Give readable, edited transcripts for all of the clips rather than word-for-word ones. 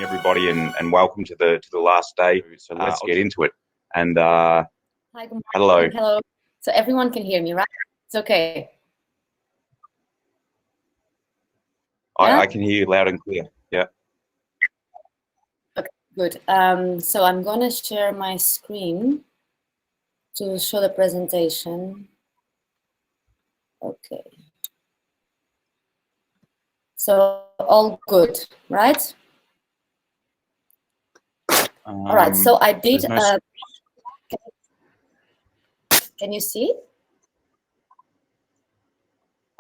everybody, and welcome to the last day. So let's get into it. And Hi, good morning. hello. Hello. So everyone can hear me, right? It's okay. Yeah? I can hear you loud and clear. Yeah. Okay, good. So I'm going to share my screen to show the presentation. Okay. So all good, right? All right. So I did. Can you see?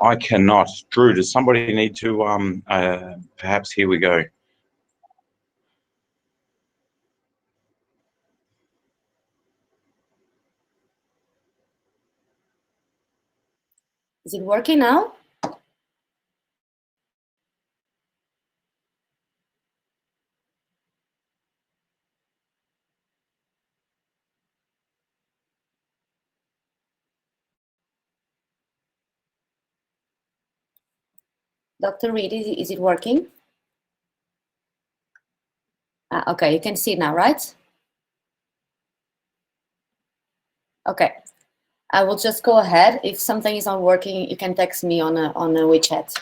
I cannot. Drew, does somebody need to perhaps here we go. Is it working now? Dr. Reed, is it working? Okay, you can see now, right? Okay. I will just go ahead. If something is not working, you can text me on a WeChat.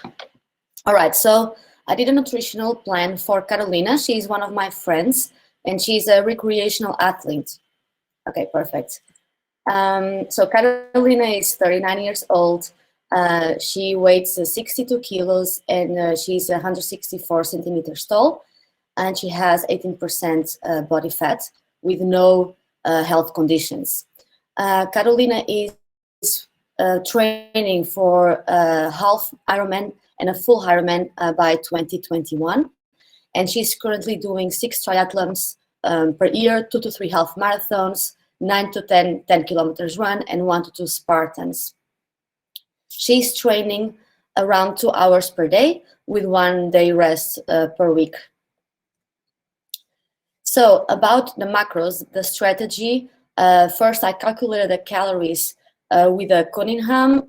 All right, so I did a nutritional plan for Carolina. She's one of my friends, and she's a recreational athlete. Okay, perfect. So Carolina is 39 years old. She weighs 62 kilos, and she's 164 centimeters tall, and she has 18% body fat with no health conditions. Carolina is training for half Ironman and a full Ironman by 2021. And she's currently doing 6 triathlons per year, 2 to 3 half marathons, 9 to 10 kilometers run, and 1 to 2 Spartans. She's training around 2 hours per day with 1 day rest per week. So about the macros, the strategy, first I calculated the calories with the Cunningham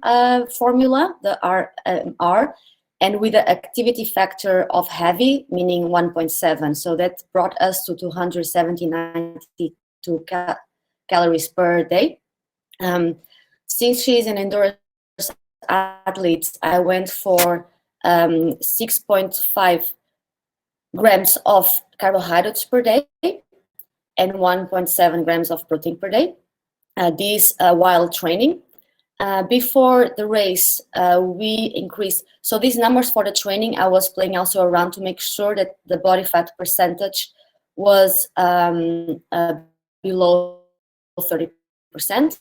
formula, the RMR, and with the activity factor of heavy, meaning 1.7. So that brought us to 292 calories per day. Since she's an endurance athlete, I went for 6.5 grams of carbohydrates per day and 1.7 grams of protein per day. This while training. Before the race, we increased. So these numbers for the training, I was playing also around to make sure that the body fat percentage was below 30%.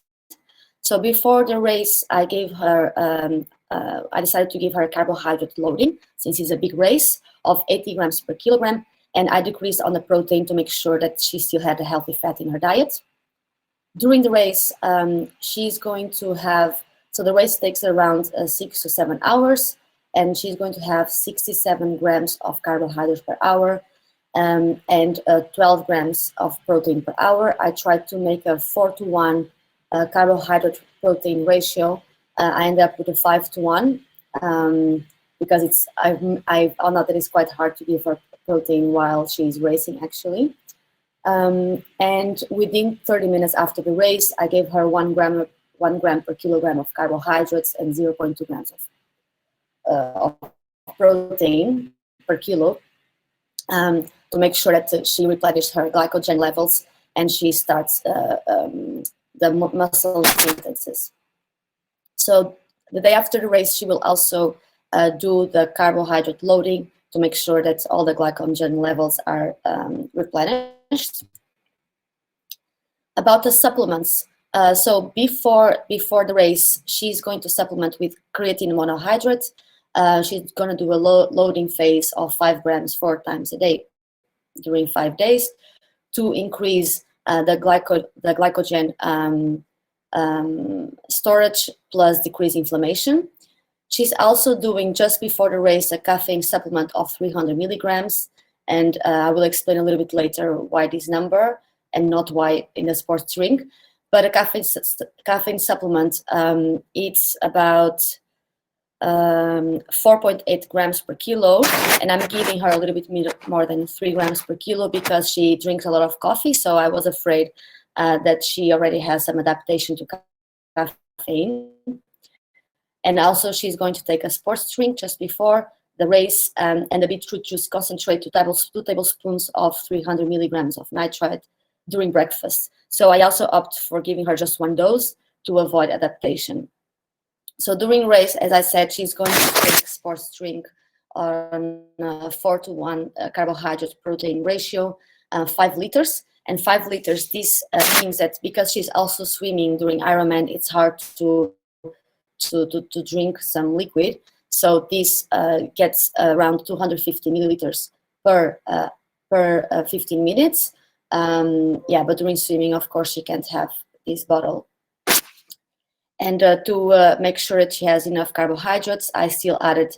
So before the race, I gave her, I decided to give her carbohydrate loading, since it's a big race, of 80 grams per kilogram. And I decreased on the protein to make sure that she still had a healthy fat in her diet. During the race, she's going to have, so the race takes around 6 to 7 hours, and she's going to have 67 grams of carbohydrates per hour and 12 grams of protein per hour. I tried to make a 4-to-1 carbohydrate protein ratio. I ended up with a 5-to-1 because I found out that it's quite hard to give her protein while she's racing, actually. And within 30 minutes after the race, I gave her 1 gram per kilogram of carbohydrates and 0.2 grams of protein per kilo to make sure that she replenished her glycogen levels and she starts the muscle maintenance. So the day after the race, she will also do the carbohydrate loading to make sure that all the glycogen levels are replenished. About the supplements, so before the race, she's going to supplement with creatine monohydrate. She's going to do a loading phase of 5 grams 4 times a day during 5 days to increase the glycogen storage plus decrease inflammation. She's also doing, just before the race, a caffeine supplement of 300 milligrams. And I will explain a little bit later why this number and not why in a sports drink. But a caffeine supplement, it's about 4.8 grams per kilo, and I'm giving her a little bit more than 3 grams per kilo because she drinks a lot of coffee. So I was afraid that she already has some adaptation to caffeine. And also she's going to take a sports drink just before the race, and the beetroot juice concentrate, 2 tablespoons of 300 milligrams of nitrite during breakfast. So I also opt for giving her just 1 dose to avoid adaptation. So during race, as I said, she's going to take sports drink on 4:1 carbohydrate protein ratio, 5 liters. And 5 liters, this means that because she's also swimming during Ironman, it's hard to drink some liquid. So this gets around 250 milliliters per 15 minutes. Yeah, but during swimming, of course, she can't have this bottle. And to make sure that she has enough carbohydrates, I still added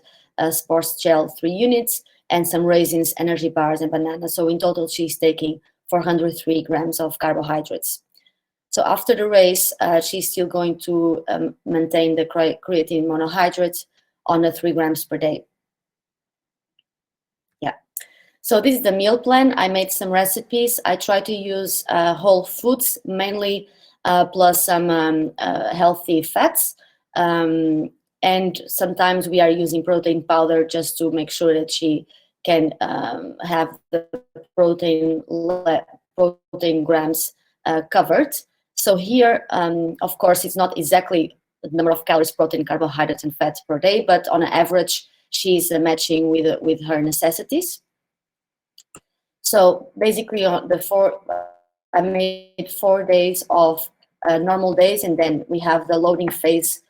sports gel 3 units and some raisins, energy bars, and bananas. So in total, she's taking 403 grams of carbohydrates. So after the race, she's still going to maintain the creatine monohydrate on 3 grams per day. Yeah. So this is the meal plan. I made some recipes. I try to use whole foods mainly, plus some healthy fats. And sometimes we are using protein powder just to make sure that she can have the protein grams covered. So here, of course, it's not exactly the number of calories, protein, carbohydrates, and fats per day, but on average, she's matching with her necessities. So basically, on I made 4 days of normal days, and then we have the loading phase.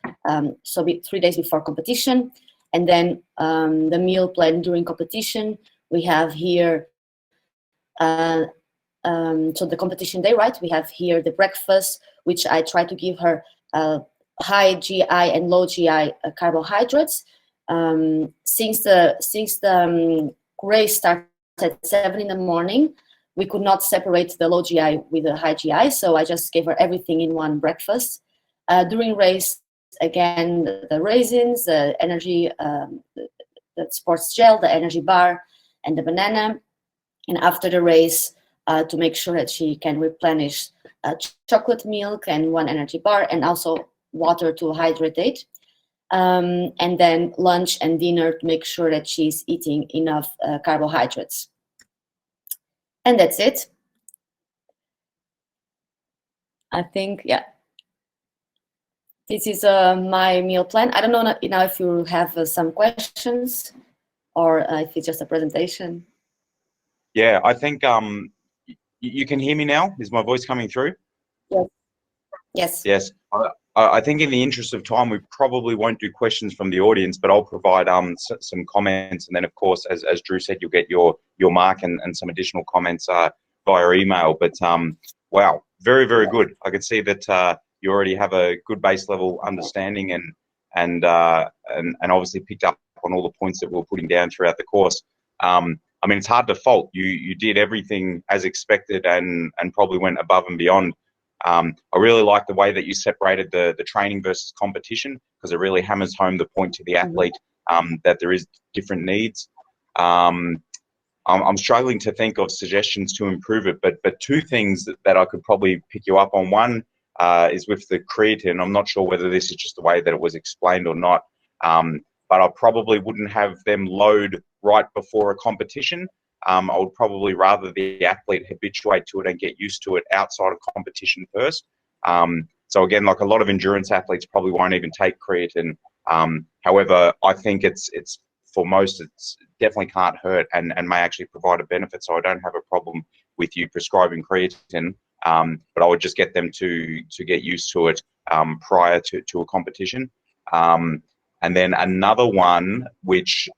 So 3 days before competition, and then the meal plan during competition. We have here. So the competition day, right? We have here the breakfast, which I try to give her high GI and low GI carbohydrates. Since the race started at 7 in the morning, we could not separate the low GI with the high GI, so I just gave her everything in one breakfast. During race, again, the raisins, the energy, the sports gel, the energy bar, and the banana. And after the race, to make sure that she can replenish chocolate milk and 1 energy bar, and also water to hydrate. And then lunch and dinner to make sure that she's eating enough carbohydrates. And that's it. I think, yeah. This is my meal plan. I don't know now if you have some questions or if it's just a presentation. Yeah, I think you can hear me now. Is my voice coming through? Yes. Yes. Yes. I think in the interest of time, we probably won't do questions from the audience, but I'll provide some comments, and then of course, as Drew said, you'll get your mark and some additional comments via email. But wow, very, very good. I can see that you already have a good base level understanding and obviously picked up on all the points that we're putting down throughout the course. I mean, it's hard to fault. You did everything as expected and probably went above and beyond. I really like the way that you separated the training versus competition, because it really hammers home the point to the athlete that there is different needs. I'm struggling to think of suggestions to improve it, but 2 things that I could probably pick you up on. One is with the creatine. I'm not sure whether this is just the way that it was explained or not, but I probably wouldn't have them load right before a competition. I would probably rather the athlete habituate to it and get used to it outside of competition first. So again, like a lot of endurance athletes probably won't even take creatine. However, I think it's for most, it's definitely can't hurt and may actually provide a benefit. So I don't have a problem with you prescribing creatine, but I would just get them to get used to it prior to a competition. And then another one, which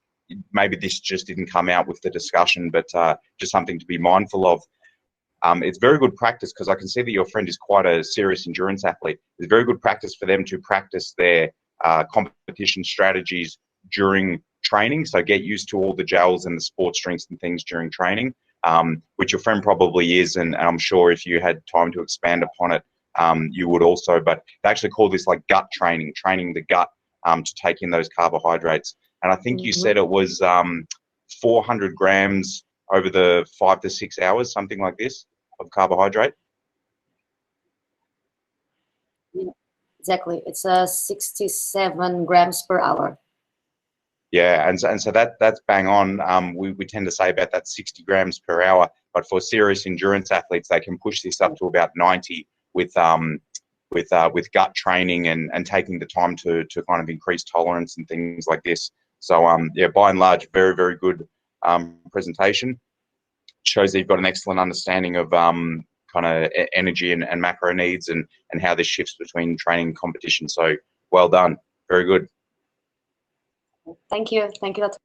maybe this just didn't come out with the discussion, but just something to be mindful of. It's very good practice, because I can see that your friend is quite a serious endurance athlete. It's very good practice for them to practice their competition strategies during training. So get used to all the gels and the sports drinks and things during training, which your friend probably is. And I'm sure if you had time to expand upon it, you would also. But they actually call this like gut training, training the gut to take in those carbohydrates. And I think you said it was 400 grams over the 5 to 6 hours, something like this, of carbohydrate. Yeah, exactly. It's 67 grams per hour. Yeah, and so that's bang on. We tend to say about that 60 grams per hour, but for serious endurance athletes, they can push this up to about 90 with gut training and taking the time to kind of increase tolerance and things like this. So yeah, by and large, very, very good presentation. Shows that you've got an excellent understanding of kind of energy and macro needs and how this shifts between training and competition. So well done, very good. Thank you, Dr.